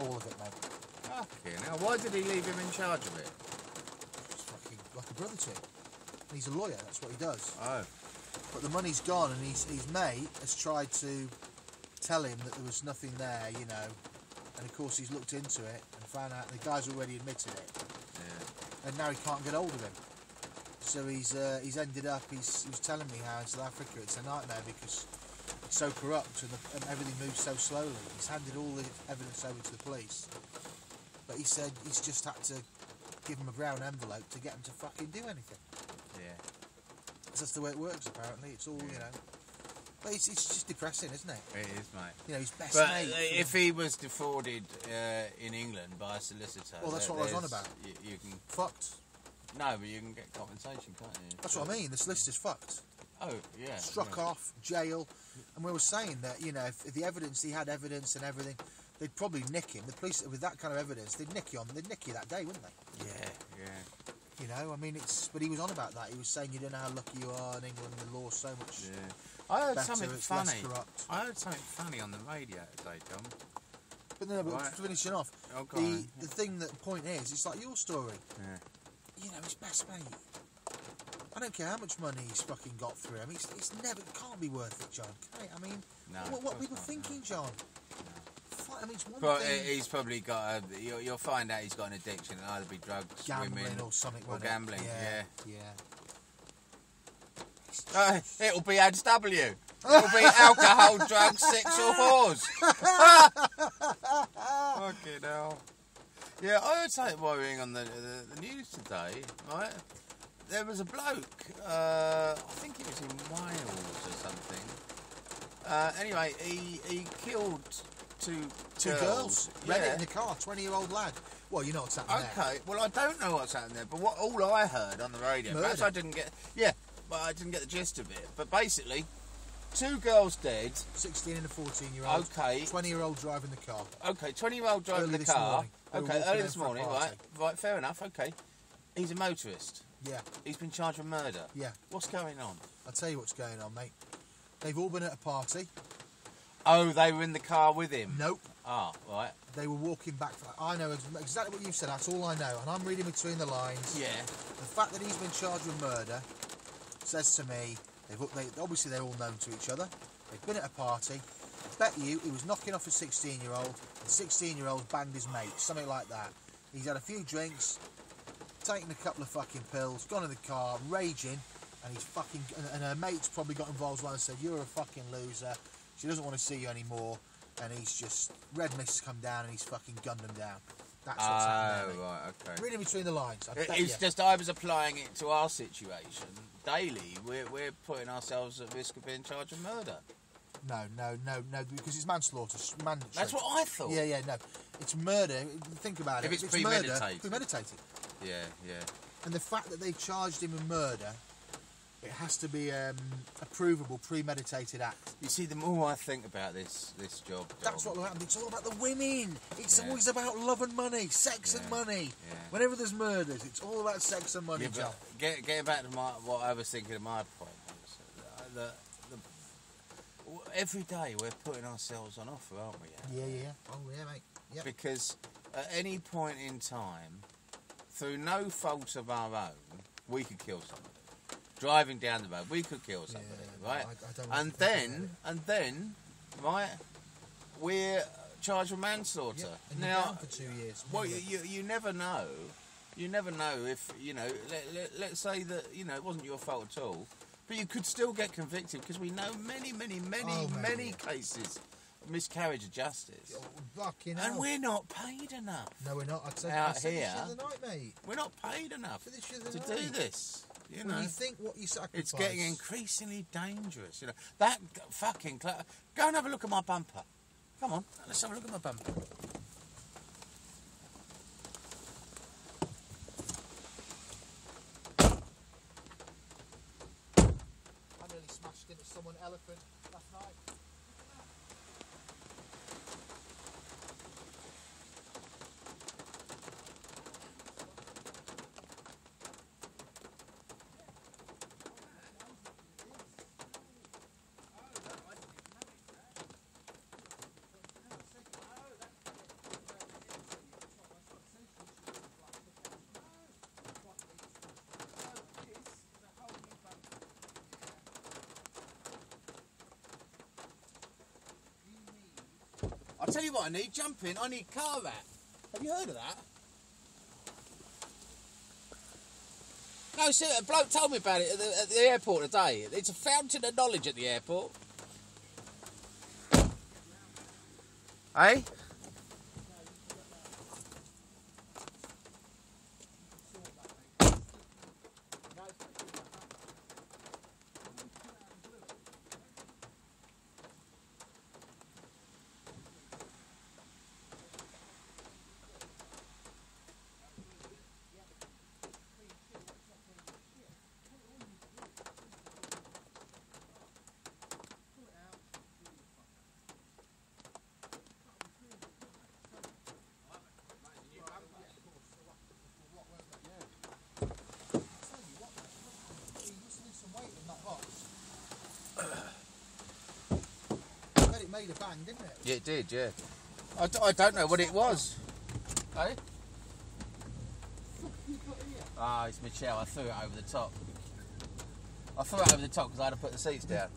All of it, mate. Okay, now why did he leave him in charge of it? He's fucking like a brother to him. And he's a lawyer, that's what he does. Oh. But the money's gone, and his mate has tried to tell him that there was nothing there, you know. And of course he's looked into it and found out the guy's already admitted it. Yeah. And now he can't get hold of him. So he's ended up, he was telling me how in South Africa it's a nightmare because it's so corrupt and everything moves so slowly. He's handed all the evidence over to the police. But he said he's just had to give him a brown envelope to get him to fucking do anything. Yeah. That's the way it works, apparently. It's all, you know. But it's just depressing, isn't it? It is, mate. You know, his best but mate. If he was defrauded in England by a solicitor... Well, that's what I was on about. You can... Fucked. No, but you can get compensation, can't you? That's what I mean. The solicitor's fucked. Oh, yeah. Struck off, jail. And we were saying that, you know, if the evidence, he had evidence and everything, they'd probably nick him. The police, with that kind of evidence, they'd nick you on. They'd nick you that day, wouldn't they? Yeah, yeah. You know, I mean, it's... But he was on about that. He was saying you don't know how lucky you are in England. The law's so much I heard better, something it's funny. less corrupt. I heard something funny on the radio today, John. But no, but finishing off, Oh, go on. the thing, that the point is, it's like your story. Yeah. You know, his best mate. I don't care how much money he's fucking got through him. It's never, it can't be worth it, John. Can it? I mean, No, what are people not, thinking, no. John? I mean, it's one But thing. he's probably got a... You'll find out he's got an addiction. It'll either be drugs, Gambling women... or something. Or won't it? gambling, yeah. It'll be HW. It'll be alcohol, drugs, sex or whores. Fucking hell. Yeah, I heard something worrying on the news today, right? There was a bloke, I think it was in Wales or something. Anyway, he killed two girls. Yeah. Read it in the car, 20-year-old lad. Well, you know what's happening there. Okay, well I don't know what's happening there, but all I heard on the radio, Murder. perhaps I didn't get... Yeah, but I didn't get the gist of it. But basically, two girls dead. 16 and a 14-year-old. Okay. 20-year-old driving the car. Okay, 20-year-old driving Early the this car. morning. They were Okay, walking early home this for a morning, party. right, fair enough, okay. He's a motorist. Yeah, He's been charged with murder. yeah. What's going on? I'll tell you what's going on, mate. They've all been at a party. Oh, they were in the car with him? Nope. Ah, right. They were walking back. I know exactly what you've said. That's all I know. And I'm reading between the lines. Yeah. The fact that he's been charged with murder says to me, obviously they're all known to each other. They've been at a party. Bet you he was knocking off a 16-year-old. The 16-year-old banged his mate. Something like that. He's had a few drinks, taken a couple of fucking pills, gone in the car, raging, and he's fucking... And her mate's probably got involved as well and said, you're a fucking loser. She doesn't want to see you anymore. And he's just... Red mist has come down and he's fucking gunned him down. That's what's happened there, mate. Right, okay. Reading between the lines. It's just I was applying it to our situation. Daily, we're putting ourselves at risk of being charged with murder. No, because it's manslaughter. That's what I thought. Yeah, no. It's murder. Think about it. If it's murder, premeditated. premeditated. Yeah. And the fact that they've charged him with murder, it has to be a provable, premeditated act. You see, the more I think about this job, That's what will happen. It's all about the women. It's Yeah. always about love and money, sex and money. Yeah. Whenever there's murders, it's all about sex and money, John. Getting back to what I was thinking of my point was every day we're putting ourselves on offer, aren't we? Yeah. Oh, yeah, mate. Yep. Because at any point in time, through no fault of our own, we could kill somebody. Driving down the road, we could kill somebody, right? I don't and then, right, we're charged with manslaughter. Yeah, and you're now, down for 2 years. well, you never know. You never know if, you know, let's say that, you know, it wasn't your fault at all, but you could still get convicted because we know many cases of miscarriage of justice. Oh, fucking And hell. we're not paid enough. No, we're not. I said Out this here. the other night, mate. We're not paid enough Said this the to other do night. this. You When know, you think what you sacrifice. it's getting increasingly dangerous. You know, that fucking... Go and have a look at my bumper. Come on, let's have a look at my bumper. I nearly smashed into someone elephant last night. tell you what I need, jumping, I need car rat. Have you heard of that? No, see, a bloke told me about it at the airport today. It's a fountain of knowledge at the airport. Hey? Made a bang, didn't it? Yeah, it did, yeah. I don't know what it was. Hey? Ah, it's my chair. I threw it over the top. I threw it over the top because I had to put the seats down.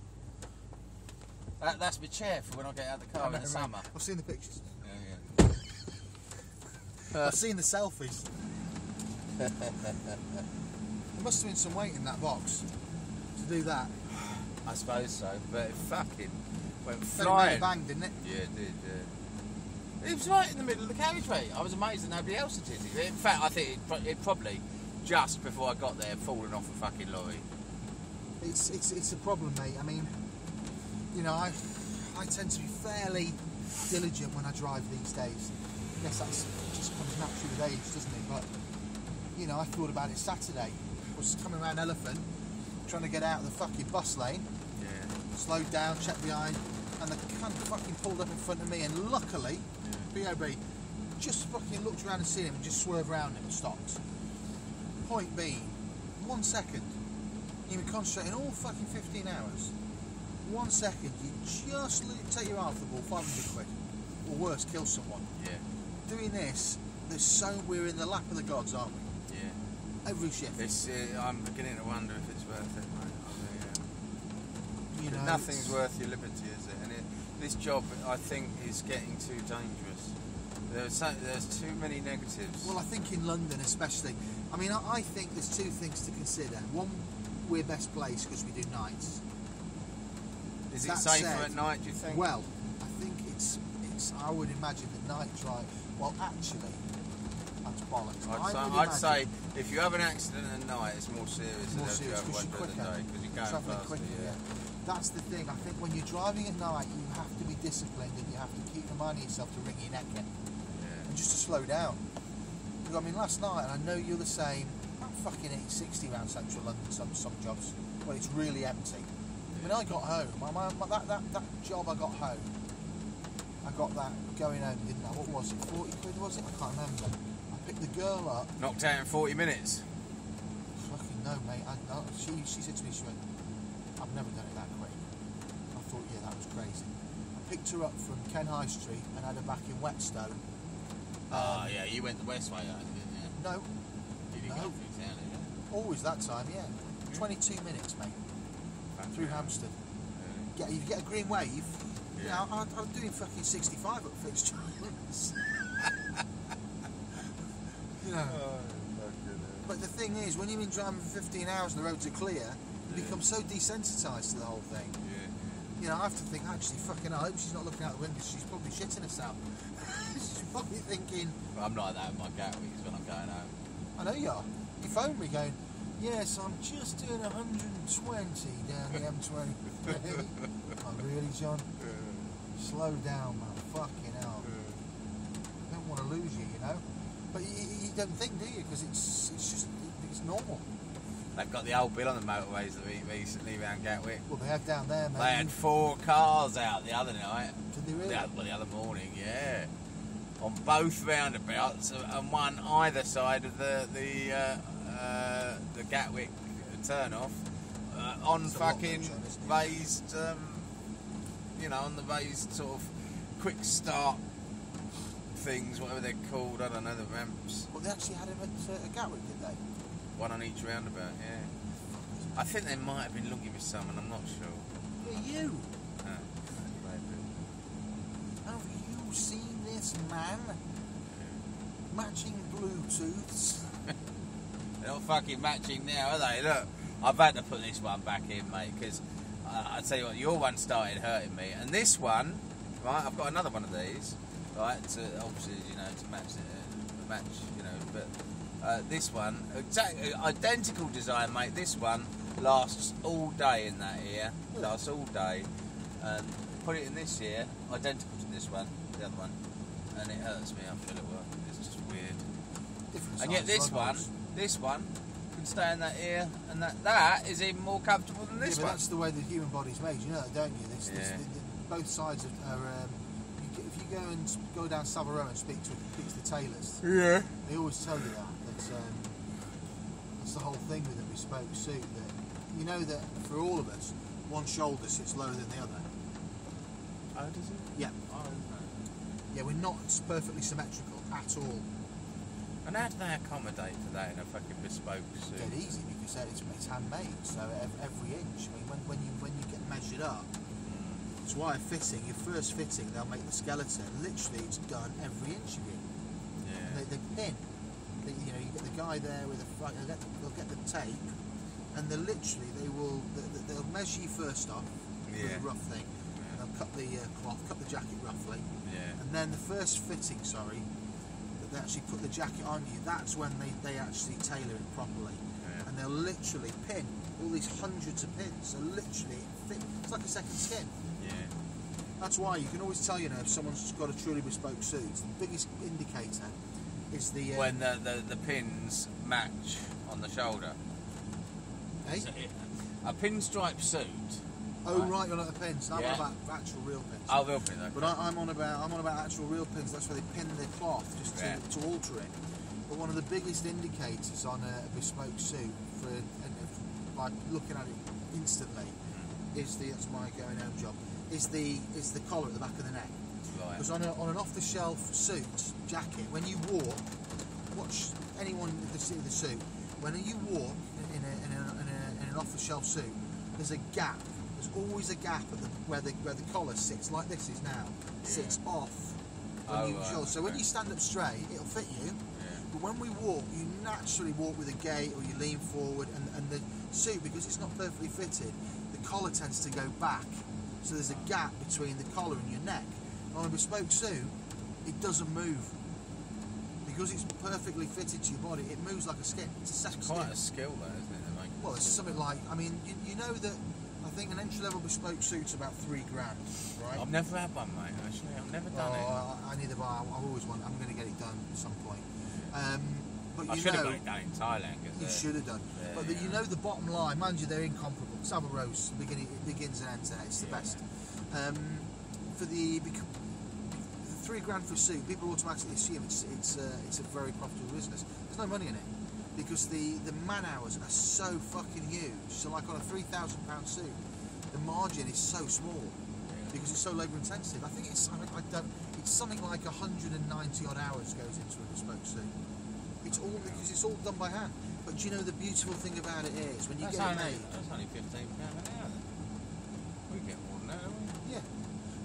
That's my chair for when I get out of the car in the summer. I've seen the pictures. Yeah, I've seen the selfies. There must have been some weight in that box to do that. I suppose so, but it fucking went Made flying. a bang, didn't it? Yeah, it did, yeah. It was right in the middle of the carriageway. I was amazed that nobody else had hit it. In fact, I think it probably, just before I got there, fallen off a fucking lorry. It's a problem, mate. I mean, you know, I tend to be fairly diligent when I drive these days. I guess that just comes naturally with age, doesn't it? But, you know, I thought about it Saturday. I was coming around Elephant, trying to get out of the fucking bus lane. Yeah. Slowed down, checked behind, and the cunt fucking pulled up in front of me, and luckily, B.O.B. just fucking looked around and seen him and just swerved around him and stopped. Point being, 1 second, you've been concentrating all fucking 15 hours. 1 second, you just take your eye off the ball, 500 quid. Or worse, kill someone. Yeah. Doing this, we're in the lap of the gods, aren't we? Yeah. Every shift. It's, I'm beginning to wonder if it's worth it, mate. You know, nothing's worth your liberty, is it? And this job, I think, is getting too dangerous. There's too many negatives. Well, I think in London especially. I mean, I think there's two things to consider. One, we're best placed because we do nights. Is it safer at night, do you think? Well, I think it's. I would imagine that night drive. Well, actually, that's bollocks. I'd say if you have an accident at night, it's more serious than if you have one quicker, during the day because you're going faster. Quicker, yeah. That's the thing. I think when you're driving at night, you have to be disciplined and you have to keep reminding yourself to wring your neck in and just to slow down. Because I mean, last night, and I know you're the same. I'm fucking 60 around central London. Some jobs when it's really empty. I mean, I got home. That job I got home. I got that going home, didn't I? What was it? 40 quid was it? I can't remember. I picked the girl up. Knocked out in 40 minutes. Fucking no, mate. She said to me, she went, I've never done it that quick. I thought, yeah, that was crazy. I picked her up from Ken High Street and had her back in Whetstone. Yeah, you went the west way, didn't you? No. You didn't go through town, did you? Always that time, yeah. 22 minutes, mate. Through Hampstead. Yeah. You get a green wave. Yeah, I'm doing fucking 65 at Fitzgerald's. You know. But the thing is, when you've been driving for 15 hours and the roads are clear, you become so desensitised to the whole thing. Yeah. You know, I have to think, actually, fucking, I hope she's not looking out the window, she's probably shitting herself. She's probably thinking... Well, I'm like that with my Gatwicks when I'm going home. I know you are. You phoned me going, yes, I'm just doing 120 down the M20. Oh, really, John? Slow down, man. Fucking hell. I don't want to lose you, you know? But you don't think, do you? Because it's normal. They've got the old bill on the motorways recently around Gatwick. Well, they have down there, mate. They had 4 cars out the other night. Did they really? The other morning, yeah. On both roundabouts, and one either side of the Gatwick turn-off, on fucking raised, you know, on the raised sort of quick start things, whatever they're called, I don't know, the ramps. Well, they actually had him at Gatwick, did they? One on each roundabout, yeah. I think they might have been looking for someone, I'm not sure. Yeah, you. Oh, maybe. How have you seen this, man? Matching Bluetooths. They're not fucking matching now, are they? Look, I've had to put this one back in, mate, because I tell you what, your one started hurting me, and this one, right? I've got another one of these, right? To obviously, you know, to match, you know, but this one, exactly identical design, mate. This one lasts all day in that ear, lasts all day, and put it in this ear, identical to this one, the other one, and it hurts me. I feel it work. It's just weird. Different And yet size this one can stay in that ear, and that is even more comfortable than this but one. that's the way the human body's made. You know that, don't you? Both sides are. If you go down Savile Row and speak to the tailors, Yeah. they always tell you that. That's the whole thing with a bespoke suit. That you know that for all of us, one shoulder sits lower than the other. Oh, does it? Yeah. Oh, okay. Yeah, we're not perfectly symmetrical at all. And how do they accommodate for that in a fucking bespoke suit? Dead easy because it's handmade. So every inch. I mean, when you get measured up, it's why a fitting. Your first fitting, they'll make the skeleton. Literally, it's done every inch of it. Yeah. They pin. You know, you get the guy there with the front. They'll get the tape, and they'll measure you first off with Yeah. a rough thing. Yeah. And they'll cut the cloth, cut the jacket roughly, Yeah. and then the first fitting, that they actually put the jacket on you. That's when they actually tailor it properly, Yeah. and they'll literally pin all these hundreds of pins. So literally, it's like a second skin. Yeah. That's why you can always tell, you know, if someone's got a truly bespoke suit. The biggest indicator is the When the pins match on the shoulder. eh? So a pinstripe suit. Oh right, you're not the pins. I'm Yeah. on about actual real pins. Oh, they'll pin. Okay. But I'm on about actual real pins. That's where they pin the cloth just Yeah. to alter it. But one of the biggest indicators on a bespoke suit by looking at it instantly is that's my going home job. Is the collar at the back of the neck. Right. Because on an off-the-shelf suit jacket, when you walk, watch anyone if they see the suit. When you walk in an off-the-shelf suit, there's a gap. There's always a gap at where the collar sits, like this is now, sits off. So when you stand up straight, it'll fit you. Yeah. But when we walk, you naturally walk with a gait, or you lean forward, and the suit, because it's not perfectly fitted, the collar tends to go back. So there's a gap between the collar and your neck. On a bespoke suit, it doesn't move. Because it's perfectly fitted to your body, it moves like a skin. It's a second skin. Quite a skill, though, isn't it? to make Well, it's something like, I mean, you know that I think an entry-level bespoke suit's about $3 grand, right? I've never had one, mate, actually. I've never done it. I neither, but I always want, I'm going to get it done at some point. But I you should have know, got it done in Thailand. you should have done. Yeah, But you know the bottom line, mind you, they're incomparable. Savile Row's begins and ends there. It's the best. For the $3 grand for a suit, people automatically assume it's a very profitable business. There's no money in it because the man hours are so fucking huge. So like on a £3,000 suit, the margin is so small because it's so labour intensive. I think it's something like 190 odd hours goes into a bespoke suit. It's all because it's all done by hand. But do you know the beautiful thing about it is when you get it made. That's only £15 an hour. We get more than that, don't we? Yeah.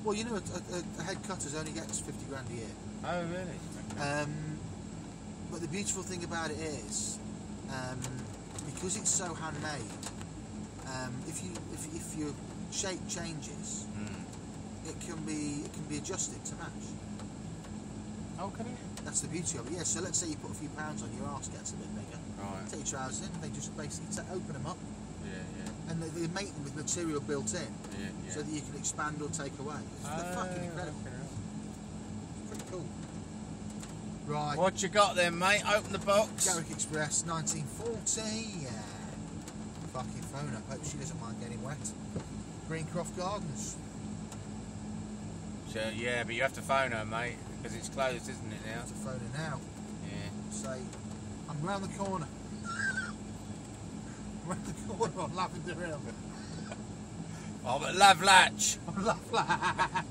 Well, you know, a head cutter's only gets 50 grand a year. Oh, really? Okay. But the beautiful thing about it is, because it's so handmade, if your shape changes, it can be adjusted to match. Oh, can it? That's the beauty of it. Yeah. So let's say you put a few pounds on, your arse gets a bit bigger. Right. Take your trousers in. They just basically open them up, Yeah. and they make them with material built in, Yeah. so that you can expand or take away. They're fucking incredible. Pretty cool. Right. What you got then, mate? Open the box. Garrick Express, 1940. Yeah. Fucking phone up. Hope she doesn't mind getting wet. Greencroft Gardens. Sure, yeah, but you have to phone her, mate, because it's closed, isn't it now? To phone her now. Yeah. Say, I'm round the corner. Round the corner on Lavender Hill. Oh, but Love Latch. On Love Latch.